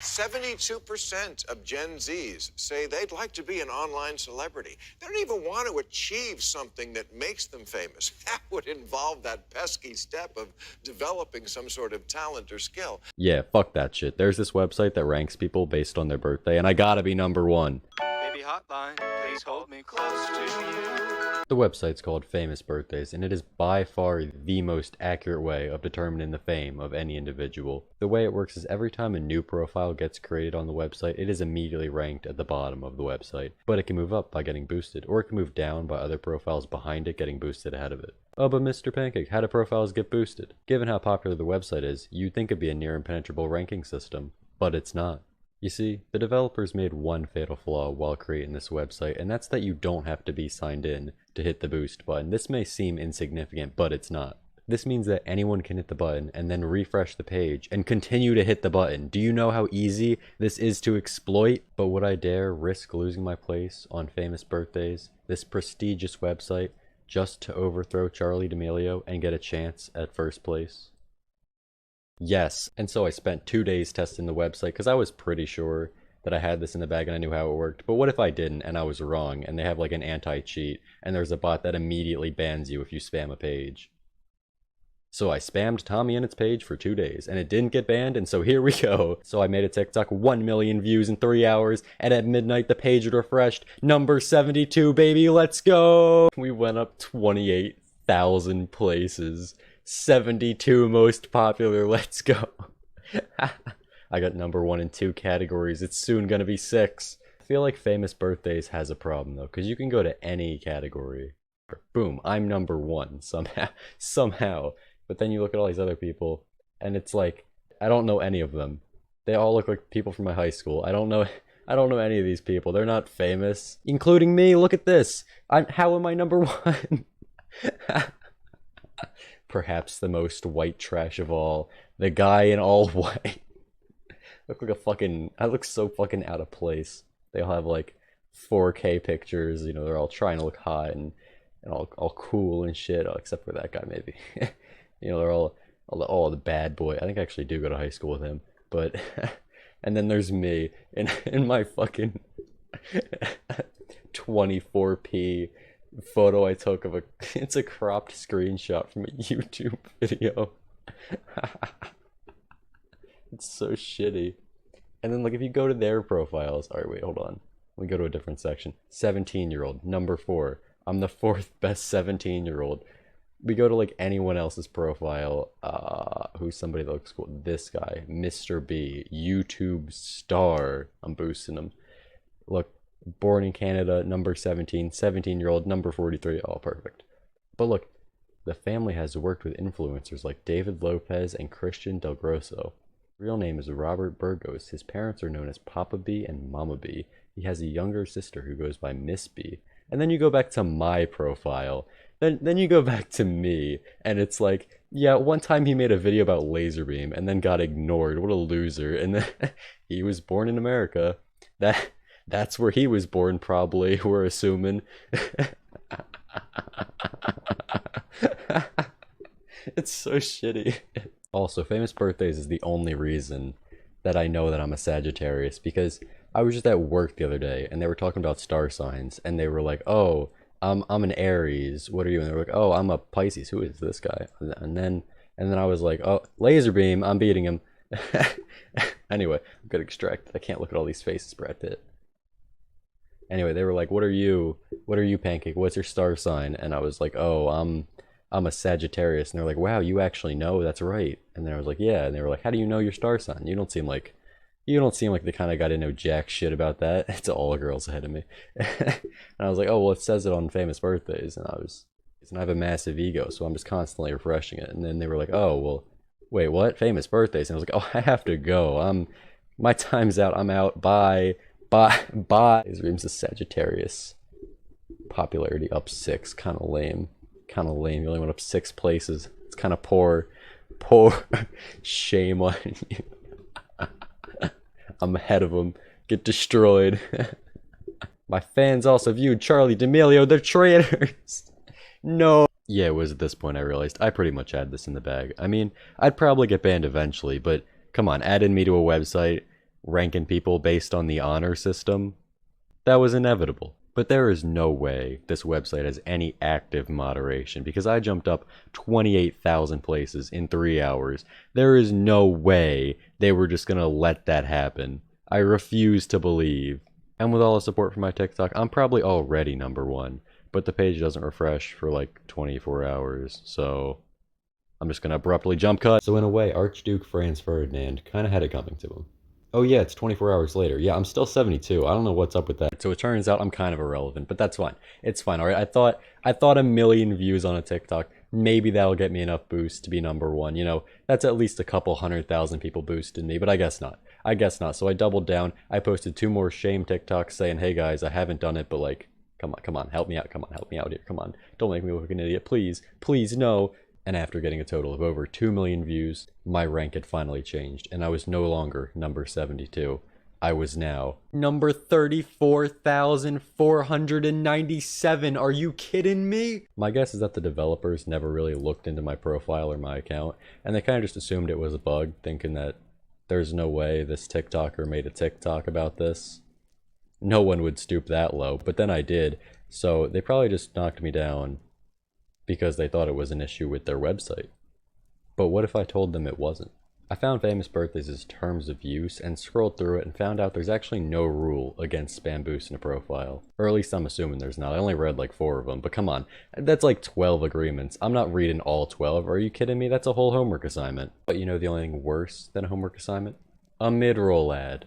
72% of Gen Zs say they'd like to be an online celebrity. They don't even want to achieve something that makes them famous. That would involve that pesky step of developing some sort of talent or skill. Yeah, fuck that shit. There's this website that ranks people based on their birthday, and I gotta be #1. Baby hotline, please hold me close to you. The website's called Famous Birthdays, and it is by far the most accurate way of determining the fame of any individual. The way it works is every time a new profile gets created on the website, it is immediately ranked at the bottom of the website. But it can move up by getting boosted, or it can move down by other profiles behind it getting boosted ahead of it. Oh, but Mr. Pancake, how do profiles get boosted? Given how popular the website is, you'd think it'd be a near impenetrable ranking system, but it's not. You see, the developers made one fatal flaw while creating this website, and that's that you don't have to be signed in to hit the boost button. This may seem insignificant, but it's not. This means that anyone can hit the button and then refresh the page and continue to hit the button. Do you know how easy this is to exploit? But would I dare risk losing my place on Famous Birthdays, this prestigious website, just to overthrow Charli D'Amelio and get a chance at first place? Yes, and so I spent 2 days testing the website because I was pretty sure that I had this in the bag and I knew how it worked. But what if I didn't and I was wrong and they have like an anti-cheat and there's a bot that immediately bans you if you spam a page? So I spammed Tommy and its page for 2 days and it didn't get banned, and so here we go. So I made a TikTok, 1 million views in 3 hours, and at midnight the page refreshed. Number 72, baby, let's go! We went up 28,000 places. 72 most popular, let's go. I got #1 in 2 categories. It's soon gonna be 6. I feel like Famous Birthdays has a problem though, because you can go to any category. Boom, I'm #1 somehow. But then you look at all these other people, and it's like, I don't know any of them. They all look like people from my high school. I don't know any of these people. They're not famous, including me. Look at this. How am I #1? Perhaps the most white trash of all, the guy in all white. I look so fucking out of place. They all have like 4K pictures, you know, they're all trying to look hot and all cool and shit, except for that guy maybe. You know, they're all the bad boy. I think I actually do go to high school with him, but and then there's me in my fucking 24p photo I took of it's a cropped screenshot from a YouTube video. It's so shitty. And then like if you go to their profiles, alright, wait, hold on. We go to a different section. 17-year-old, #4. I'm the 4th best 17-year-old. We go to like anyone else's profile, who's somebody that looks cool. This guy, Mr. B, YouTube star. I'm boosting him. Look, born in Canada, #17, 17-year-old, #43. Oh, perfect. But look, the family has worked with influencers like David Lopez and Christian Del Grosso. Real name is Robert Burgos. His parents are known as Papa B and Mama B. He has a younger sister who goes by Miss B. And then you go back to my profile. Then you go back to me, and it's like, yeah, one time he made a video about laser beam and then got ignored. What a loser. And then he was born in America. That's where he was born, probably, we're assuming. It's so shitty. Also, Famous Birthdays is the only reason that I know that I'm a Sagittarius, because I was just at work the other day and they were talking about star signs and they were like, oh, I'm an Aries, what are you? And they were like, oh, I'm a Pisces, who is this guy? And then I was like, oh, laser beam, I'm beating him. Anyway, I'm good extract. I can't look at all these faces, Brad Pitt. Anyway, they were like, what are you, Pancake? What's your star sign? And I was like, oh, I'm a Sagittarius. And they're like, wow, you actually know? That's right. And then I was like, yeah. And they were like, how do you know your star sign? You don't seem like the kind of guy to know jack shit about that. It's all girls ahead of me. And I was like, oh, well, it says it on Famous Birthdays. And I have a massive ego, so I'm just constantly refreshing it. And then they were like, oh, well, wait, what? Famous Birthdays? And I was like, oh, I have to go. My time's out. I'm out. Bye. His dream's a Sagittarius. Popularity up 6. Kind of lame. You only went up 6 places. It's kind of poor. Shame on you. I'm ahead of them. Get destroyed. My fans also viewed Charli D'Amelio. They're traitors. No. Yeah, it was at this point I realized I pretty much had this in the bag. I mean, I'd probably get banned eventually, but come on, adding me to a website ranking people based on the honor system, that was inevitable. But there is no way this website has any active moderation, because I jumped up 28,000 places in 3 hours. There is no way they were just gonna let that happen. I refuse to believe. And with all the support from my TikTok, I'm probably already #1, but the page doesn't refresh for like 24 hours, so I'm just gonna abruptly jump cut. So in a way, Archduke Franz Ferdinand kind of had it coming to him. Oh yeah, it's 24 hours later. Yeah, I'm still 72. I don't know what's up with that. So it turns out I'm kind of irrelevant, but that's fine. It's fine, alright? I thought a million views on a TikTok, maybe that'll get me enough boost to be #1. You know, that's at least a couple 100,000 people boosted me, but I guess not. I guess not. So I doubled down. I posted 2 more shame TikToks saying, hey guys, I haven't done it, but like, come on, help me out. Come on, help me out here. Come on. Don't make me look like an idiot. Please, please, no. And after getting a total of over 2 million views, my rank had finally changed, and I was no longer number 72. I was now number 34,497. Are you kidding me? My guess is that the developers never really looked into my profile or my account, and they kind of just assumed it was a bug, thinking that there's no way this TikToker made a TikTok about this. No one would stoop that low, but then I did, so they probably just knocked me down because they thought it was an issue with their website. But what if I told them it wasn't? I found famous birthdays' terms of use and scrolled through it and found out there's actually no rule against spam boosting a profile. Or at least I'm assuming there's not. I only read like 4 of them, but come on. That's like 12 agreements. I'm not reading all 12. Are you kidding me? That's a whole homework assignment. But you know the only thing worse than a homework assignment? A mid-roll ad.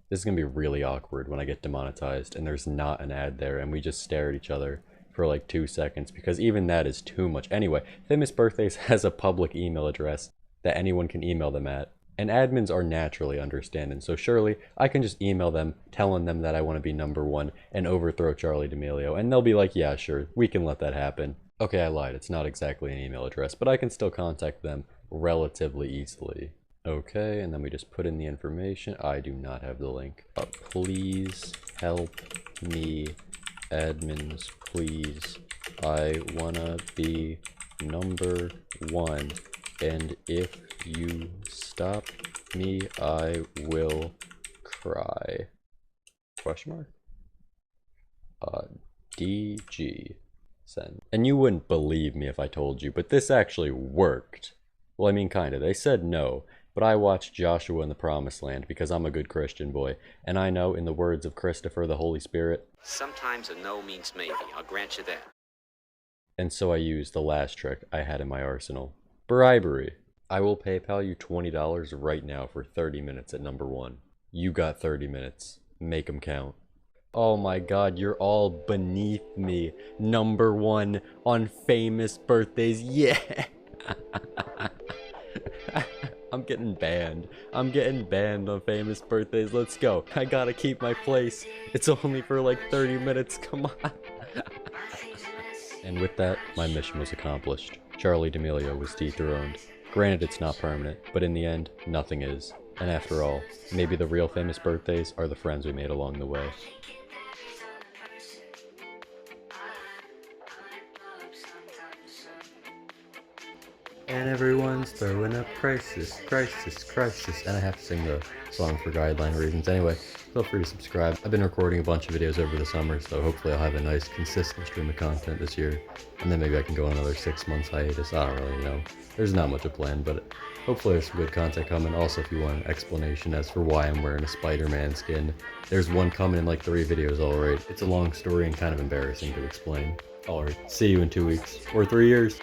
This is gonna be really awkward when I get demonetized and there's not an ad there and we just stare at each other for like 2 seconds, because even that is too much. Anyway, Famous Birthdays has a public email address that anyone can email them at, and admins are naturally understanding, so surely I can just email them telling them that I want to be #1 and overthrow Charlie D'Amelio, and they'll be like, yeah, sure, we can let that happen. Okay, I lied, it's not exactly an email address, but I can still contact them relatively easily. Okay, and then we just put in the information. I do not have the link. Please help me, admins, please. I wanna be #1, and if you stop me, I will cry. Question mark? DG. Send. And you wouldn't believe me if I told you, but this actually worked. Well, I mean, kinda. They said no, but I watched Joshua in the Promised Land because I'm a good Christian boy, and I know, in the words of Christopher the Holy Spirit, sometimes a no means maybe, I'll grant you that. And so I used the last trick I had in my arsenal. Bribery. I will PayPal you $20 right now for 30 minutes at #1. You got 30 minutes. Make them count. Oh my god, you're all beneath me. #1 on Famous Birthdays. Yeah! I'm getting banned. I'm getting banned on Famous Birthdays. Let's go. I gotta keep my place. It's only for like 30 minutes. Come on. And with that, my mission was accomplished. Charlie D'Amelio was dethroned. Granted, it's not permanent, but in the end, nothing is. And after all, maybe the real Famous Birthdays are the friends we made along the way. And everyone's throwing up crisis, crisis, crisis. And I have to sing the song for guideline reasons. Anyway, feel free to subscribe. I've been recording a bunch of videos over the summer, so hopefully I'll have a nice, consistent stream of content this year. And then maybe I can go on another 6 months hiatus. I don't really know. There's not much of a plan, but hopefully there's some good content coming. Also, if you want an explanation as for why I'm wearing a Spider-Man skin, there's one coming in like 3 videos alright. It's a long story and kind of embarrassing to explain. Alright, see you in 2 weeks. Or 3 years.